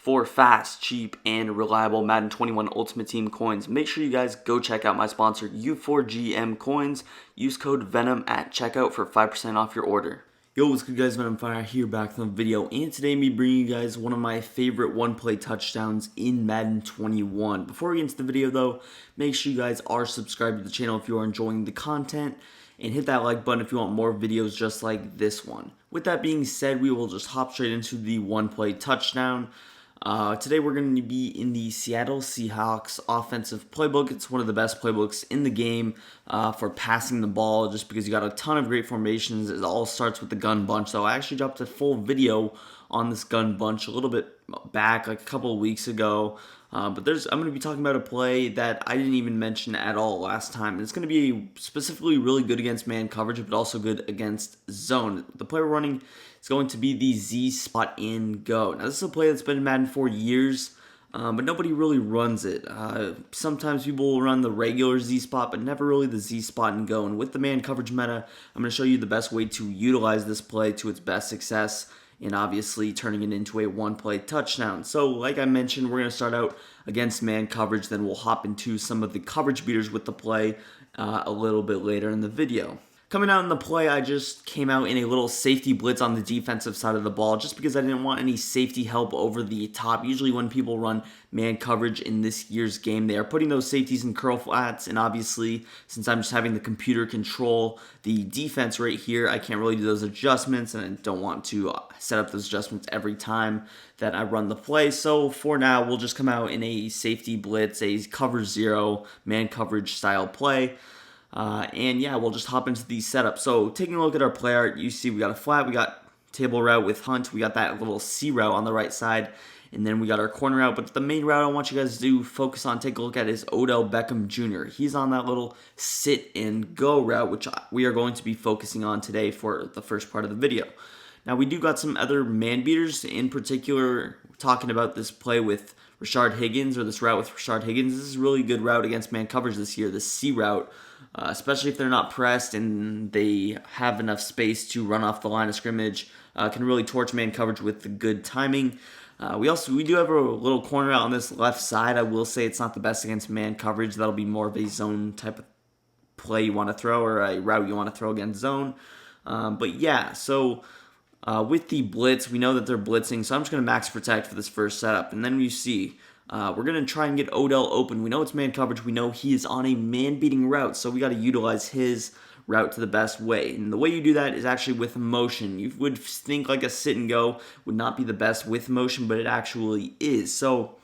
For fast, cheap, and reliable Madden 21 Ultimate Team coins, make sure you guys go check out my sponsor U4GM Coins. Use code VENM at checkout for 5% off your order. Yo, what's good guys, VENM Fire here back from the video, and today me bringing you guys one of my favorite one-play touchdowns in Madden 21. Before we get into the video though, make sure you guys are subscribed to the channel if you are enjoying the content, and hit that like button if you want more videos just like this one. With that being said, we will just hop straight into the one-play touchdown. Today we're going to be in the Seattle Seahawks offensive playbook. It's one of the best playbooks in the game for passing the ball, just because you got a ton of great formations. It all starts with the gun bunch. So I actually dropped a full video on this gun bunch a little bit back, like a couple of weeks ago. But I'm going to be talking about a play that I didn't even mention at all last time. And it's going to be specifically really good against man coverage, but also good against zone. The play we're running is going to be the Z spot in go. Now, this is a play that's been in Madden for years, but nobody really runs it. Sometimes people will run the regular Z spot, but never really the Z spot and go. And with the man coverage meta, I'm going to show you the best way to utilize this play to its best success, and obviously turning it into a one-play touchdown. So like I mentioned, we're going to start out against man coverage, then we'll hop into some of the coverage beaters with the play a little bit later in the video. Coming out in the play, I just came out in a little safety blitz on the defensive side of the ball just because I didn't want any safety help over the top. Usually when people run man coverage in this year's game, they are putting those safeties in curl flats, and obviously since I'm just having the computer control the defense right here, I can't really do those adjustments, and I don't want to set up those adjustments every time that I run the play. So for now, we'll just come out in a safety blitz, a cover zero, man coverage style play. And yeah, we'll just hop into the setup. So taking a look at our play art, you see we got a flat, we got table route with Hunt, we got that little C route on the right side, and then we got our corner route. But the main route I want you guys to focus on, take a look at, is Odell Beckham Jr. He's on that little sit and go route, which we are going to be focusing on today for the first part of the video. Now, we do got some other man beaters, in particular talking about this play with Rashard Higgins, or this route with Rashard Higgins. This is a really good route against man coverage this year, the C route. Especially if they're not pressed and they have enough space to run off the line of scrimmage, can really torch man coverage with the good timing. We do have a little corner out on this left side. I will say it's not the best against man coverage. That'll be more of a zone type of play you want to throw, or a route you want to throw against zone. But yeah, so with the blitz, we know that they're blitzing, so I'm just going to max protect for this first setup. And then we see we're going to try and get Odell open. We know it's man coverage. We know he is on a man-beating route, so we got to utilize his route to the best way. And the way you do that is actually with motion. You would think like a sit and go would not be the best with motion, but it actually is. So,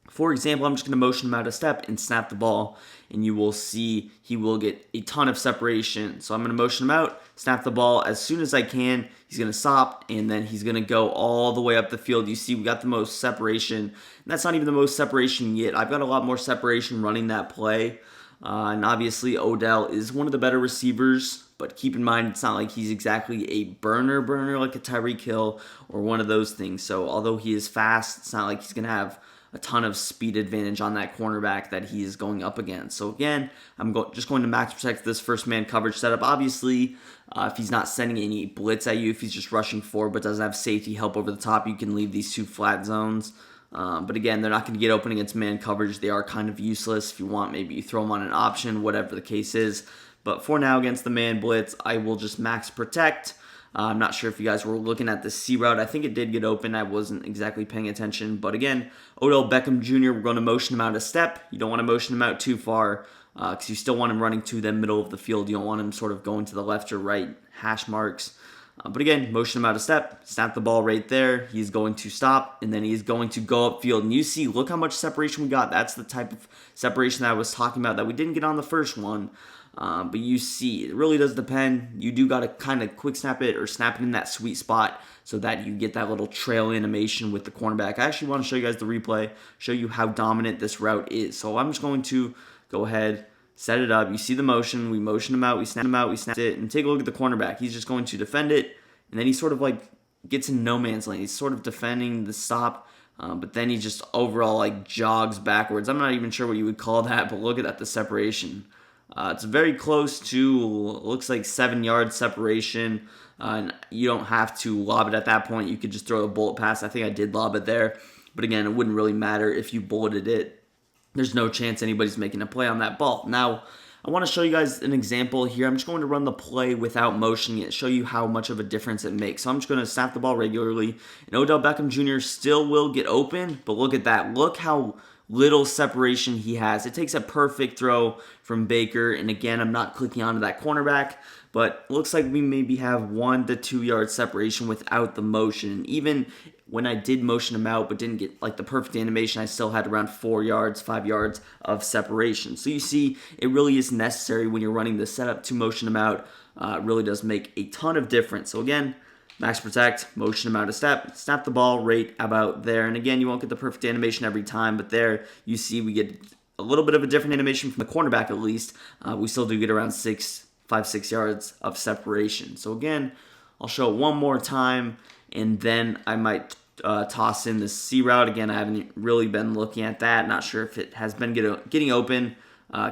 for example, I'm just going to motion him out a step and snap the ball, and you will see he will get a ton of separation. So I'm going to motion him out, snap the ball as soon as I can. He's going to stop, and then he's going to go all the way up the field. You see we got the most separation, and that's not even the most separation yet. I've got a lot more separation running that play, and obviously Odell is one of the better receivers, but keep in mind it's not like he's exactly a burner like a Tyreek Hill or one of those things. So although he is fast, it's not like he's going to have a ton of speed advantage on that cornerback that he is going up against. So again, I'm just going to max protect this first man coverage setup. Obviously, if he's not sending any blitz at you, if he's just rushing forward but doesn't have safety help over the top, you can leave these two flat zones. But again, they're not going to get open against man coverage. They are kind of useless. If you want, maybe you throw them on an option, whatever the case is. But for now, against the man blitz, I will just max protect. I'm not sure if you guys were looking at the C route. I think it did get open. I wasn't exactly paying attention. But again, Odell Beckham Jr., we're going to motion him out a step. You don't want to motion him out too far because you still want him running to the middle of the field. You don't want him sort of going to the left or right hash marks. But again, motion him out a step, snap the ball right there. He's going to stop, and then he's going to go upfield. And you see, look how much separation we got. That's the type of separation that I was talking about that we didn't get on the first one. But you see, it really does depend. You do got to kind of quick snap it or snap it in that sweet spot so that you get that little trail animation with the cornerback. I actually want to show you guys the replay, show you how dominant this route is. So I'm just going to go ahead, set it up. You see the motion. We motion him out. We snap him out. We snap it. And take a look at the cornerback. He's just going to defend it. And then he sort of like gets in no man's lane. He's sort of defending the stop. But then he just overall like jogs backwards. I'm not even sure what you would call that, but look at that, the separation. It's very close to, looks like 7 yards separation. And you don't have to lob it at that point. You could just throw a bullet pass. I think I did lob it there. But again, it wouldn't really matter if you bulleted it. There's no chance anybody's making a play on that ball. Now, I want to show you guys an example here. I'm just going to run the play without motioning it, show you how much of a difference it makes. So I'm just going to snap the ball regularly. And Odell Beckham Jr. still will get open, but look at that. Look how little separation he has. It takes a perfect throw from Baker, and again, I'm not clicking onto that cornerback, but it looks like we maybe have 1 to 2 yard separation without the motion. Even when I did motion him out but didn't get like the perfect animation, I still had around 4 yards, 5 yards of separation. So you see, it really is necessary when you're running the setup to motion him out. It really does make a ton of difference. So again, max protect, motion him out a step, snap the ball right about there. And again, you won't get the perfect animation every time, but there you see we get a little bit of a different animation from the cornerback at least. We still do get around 5, 6 yards of separation. So again, I'll show it one more time, and then I might toss in the C route. Again, I haven't really been looking at that. Not sure if it has been getting open.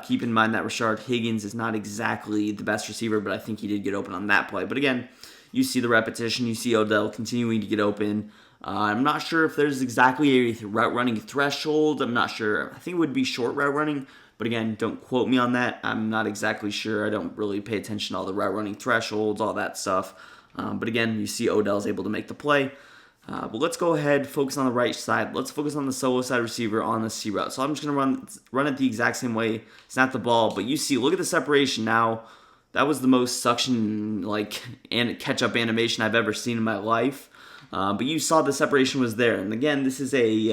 Keep in mind that Rashard Higgins is not exactly the best receiver, but I think he did get open on that play. But again, you see the repetition. You see Odell continuing to get open. I'm not sure if there's exactly a route running threshold. I'm not sure. I think it would be short route running. But again, don't quote me on that. I'm not exactly sure. I don't really pay attention to all the route running thresholds, all that stuff. But again, you see Odell's able to make the play. But let's go ahead, focus on the right side. Let's focus on the solo side receiver on the C route. So I'm just going to run it the exact same way, snap the ball. But you see, look at the separation now. That was the most suction and catch-up animation I've ever seen in my life. But you saw the separation was there. And again, this is a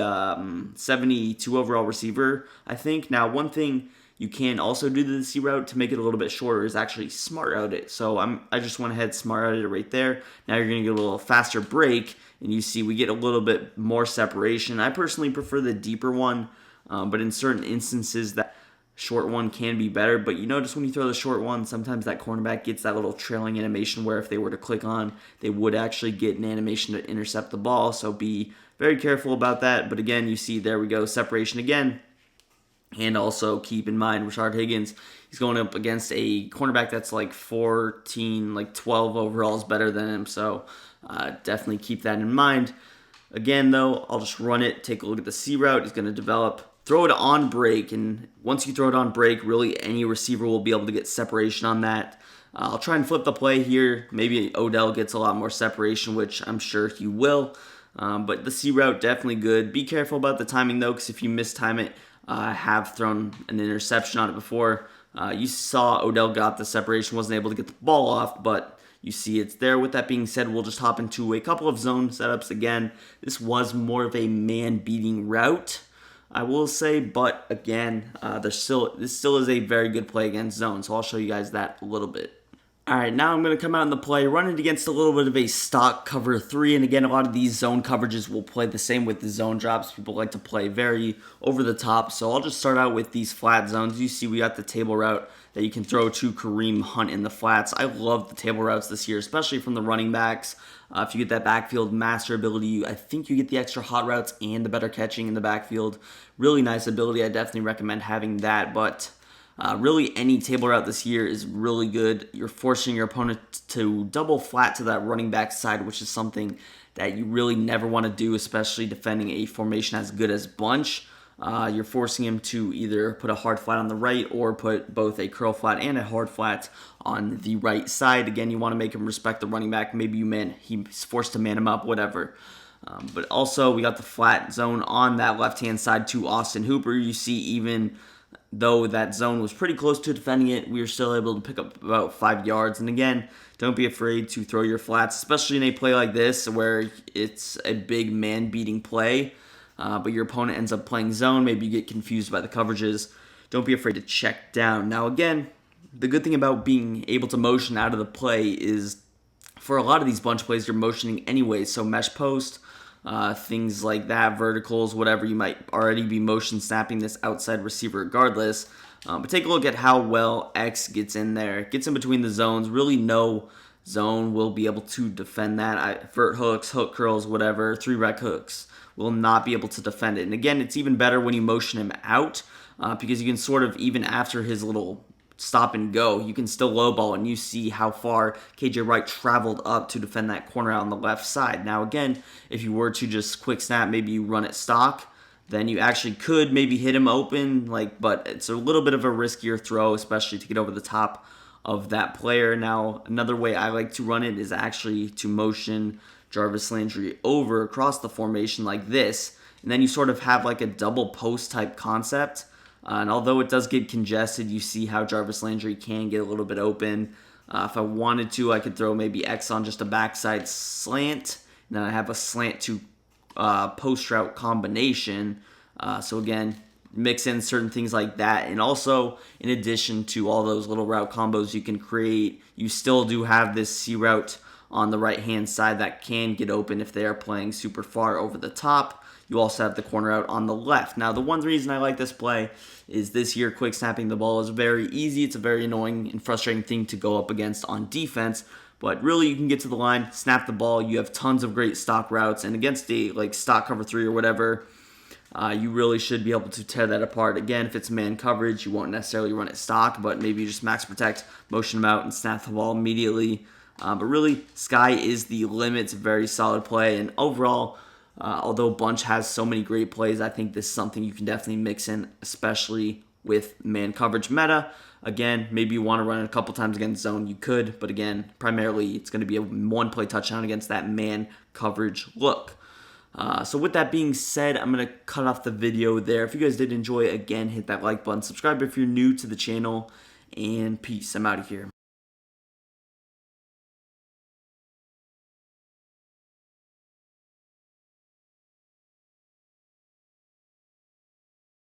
72 overall receiver, I think. Now, one thing you can also do to the C route to make it a little bit shorter is actually smart route it. So I just went ahead, smart routed it right there. Now you're going to get a little faster break, and you see we get a little bit more separation. I personally prefer the deeper one, but in certain instances that short one can be better. But you notice when you throw the short one, sometimes that cornerback gets that little trailing animation where if they were to click on, they would actually get an animation to intercept the ball. So be very careful about that. But again, you see there we go, separation again. And also keep in mind, Rashard Higgins, he's going up against a cornerback that's like 14, like 12 overalls better than him. So definitely keep that in mind. Again, though, I'll just run it, take a look at the C route. He's going to develop. Throw it on break, and once you throw it on break, really any receiver will be able to get separation on that. I'll try and flip the play here. Maybe Odell gets a lot more separation, which I'm sure he will. But the C route, definitely good. Be careful about the timing, though, because if you mistime it, I have thrown an interception on it before. You saw Odell got the separation, wasn't able to get the ball off, but you see it's there. With that being said, we'll just hop into a couple of zone setups again. This was more of a man-beating route, I will say, but again, this still is a very good play against zone, so I'll show you guys that a little bit. All right, now I'm going to come out in the play, run it against a little bit of a stock cover 3, and again, a lot of these zone coverages will play the same with the zone drops. People like to play very over the top, so I'll just start out with these flat zones. You see we got the table route that you can throw to Kareem Hunt in the flats. I love the table routes this year, especially from the running backs. If you get that backfield master ability, I think you get the extra hot routes and the better catching in the backfield. Really nice ability. I definitely recommend having that, but really any table route this year is really good. You're forcing your opponent to double flat to that running back side, which is something that you really never want to do, especially defending a formation as good as bunch. You're forcing him to either put a hard flat on the right or put both a curl flat and a hard flat on the right side. Again, you want to make him respect the running back. Maybe he's forced to man him up, whatever. But also, we got the flat zone on that left-hand side to Austin Hooper. You see, even though that zone was pretty close to defending it, we were still able to pick up about 5 yards. And again, don't be afraid to throw your flats, especially in a play like this where it's a big man-beating play. But your opponent ends up playing zone. Maybe you get confused by the coverages. Don't be afraid to check down. Now, again, the good thing about being able to motion out of the play is for a lot of these bunch plays, you're motioning anyway. So mesh post, things like that, verticals, whatever, you might already be motion snapping this outside receiver regardless. But take a look at how well X gets in there. Gets in between the zones. Really no zone will be able to defend that. Vert hooks, hook curls, whatever, 3-rec hooks will not be able to defend it. And again, it's even better when you motion him out because you can sort of, even after his little stop and go. You can still low ball, and you see how far KJ Wright traveled up to defend that corner out on the left side. Now again, if you were to just quick snap, maybe you run it stock, then you actually could maybe hit him open, but it's a little bit of a riskier throw, especially to get over the top of that player. Now, another way I like to run it is actually to motion Jarvis Landry over across the formation like this, and then you sort of have like a double post type concept. And although it does get congested, you see how Jarvis Landry can get a little bit open. If I wanted to, I could throw maybe X on just a backside slant, and then I have a slant to post route combination. So again, mix in certain things like that. And also, in addition to all those little route combos you can create, you still do have this C route on the right-hand side that can get open if they are playing super far over the top. You also have the corner out on the left. Now, the one reason I like this play is this year quick snapping the ball is very easy. It's a very annoying and frustrating thing to go up against on defense. But really, you can get to the line, snap the ball. You have tons of great stock routes. And against a stock cover 3 or whatever, you really should be able to tear that apart. Again, if it's man coverage, you won't necessarily run it stock, but maybe you just max protect, motion them out, and snap the ball immediately. But really, sky is the limit. It's a very solid play. And overall, although Bunch has so many great plays, I think this is something you can definitely mix in, especially with man coverage meta. Again, maybe you want to run it a couple times against zone, you could, but again, primarily it's going to be a one-play touchdown against that man coverage look. So with that being said, I'm going to cut off the video there. If you guys did enjoy, again, hit that like button, subscribe if you're new to the channel, and peace. I'm out of here.